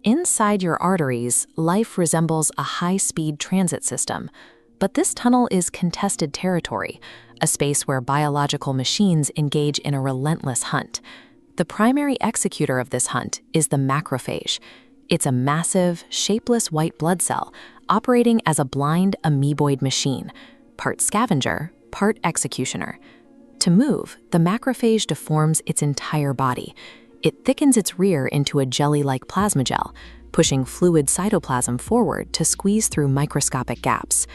Inside your arteries, life resembles a high-speed transit system. But this tunnel is contested territory, a space where biological machines engage in a relentless hunt. The primary executor of this hunt is the macrophage. It's a massive, shapeless white blood cell operating as a blind ameboid machine, part scavenger, part executioner. To move, the macrophage deforms its entire body. It thickens its rear into a jelly-like plasma gel, pushing fluid cytoplasm forward to squeeze through microscopic gaps.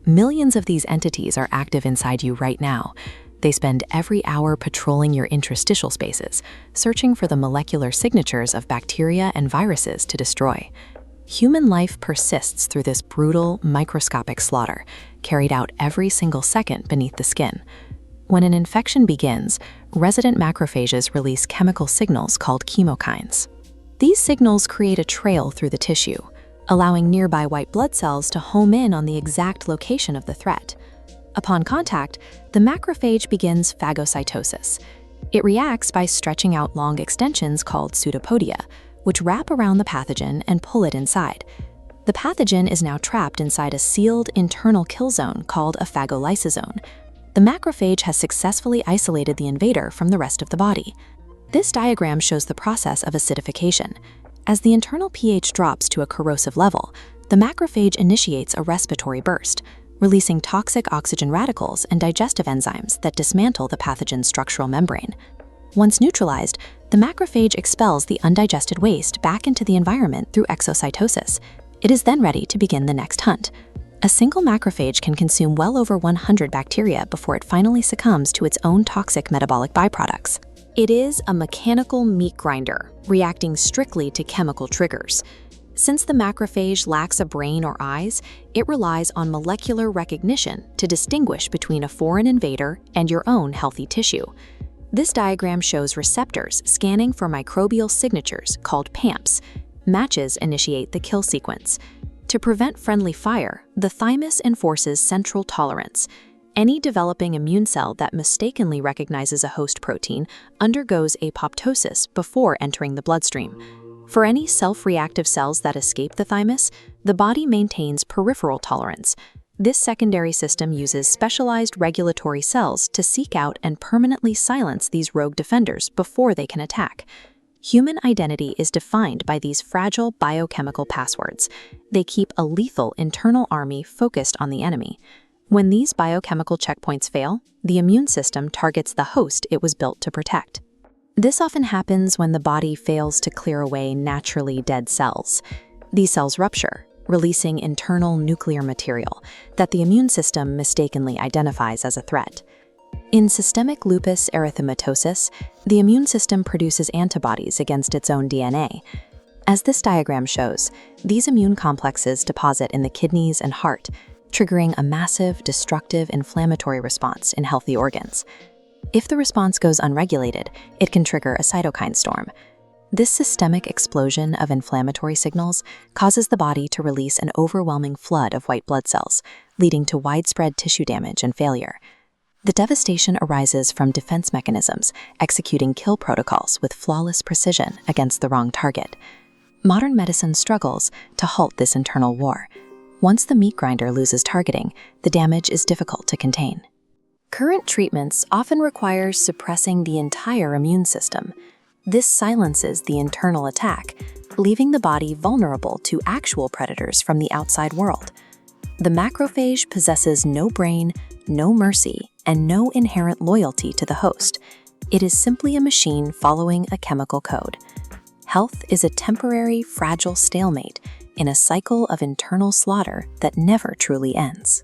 Millions of these entities are active inside you right now. They spend every hour patrolling your interstitial spaces, searching for the molecular signatures of bacteria and viruses to destroy. Human life persists through this brutal, microscopic slaughter, carried out every single second beneath the skin. When an infection begins, resident macrophages release chemical signals called chemokines. These signals create a trail through the tissue, allowing nearby white blood cells to home in on the exact location of the threat. Upon contact, the macrophage begins phagocytosis. It reacts by stretching out long extensions called pseudopodia, which wrap around the pathogen and pull it inside. The pathogen is now trapped inside a sealed internal kill zone called a phagolysosome. The macrophage has successfully isolated the invader from the rest of the body. This diagram shows the process of acidification. As the internal pH drops to a corrosive level, the macrophage initiates a respiratory burst, releasing toxic oxygen radicals and digestive enzymes that dismantle the pathogen's structural membrane. Once neutralized, the macrophage expels the undigested waste back into the environment through exocytosis. It is then ready to begin the next hunt. A single macrophage can consume well over 100 bacteria before it finally succumbs to its own toxic metabolic byproducts. It is a mechanical meat grinder, reacting strictly to chemical triggers. Since the macrophage lacks a brain or eyes, it relies on molecular recognition to distinguish between a foreign invader and your own healthy tissue. This diagram shows receptors scanning for microbial signatures called PAMPs. Matches initiate the kill sequence. To prevent friendly fire, the thymus enforces central tolerance. Any developing immune cell that mistakenly recognizes a host protein undergoes apoptosis before entering the bloodstream. For any self-reactive cells that escape the thymus, the body maintains peripheral tolerance. This secondary system uses specialized regulatory cells to seek out and permanently silence these rogue defenders before they can attack. Human identity is defined by these fragile biochemical passwords. They keep a lethal internal army focused on the enemy. When these biochemical checkpoints fail, the immune system targets the host it was built to protect. This often happens when the body fails to clear away naturally dead cells. These cells rupture, releasing internal nuclear material that the immune system mistakenly identifies as a threat. In systemic lupus erythematosus, the immune system produces antibodies against its own DNA. As this diagram shows, these immune complexes deposit in the kidneys and heart, triggering a massive, destructive inflammatory response in healthy organs. If the response goes unregulated, it can trigger a cytokine storm. This systemic explosion of inflammatory signals causes the body to release an overwhelming flood of white blood cells, leading to widespread tissue damage and failure. The devastation arises from defense mechanisms executing kill protocols with flawless precision against the wrong target. Modern medicine struggles to halt this internal war. Once the meat grinder loses targeting, the damage is difficult to contain. Current treatments often require suppressing the entire immune system. This silences the internal attack, leaving the body vulnerable to actual predators from the outside world. The macrophage possesses no brain, no mercy, and no inherent loyalty to the host. It is simply a machine following a chemical code. Health is a temporary, fragile stalemate in a cycle of internal slaughter that never truly ends.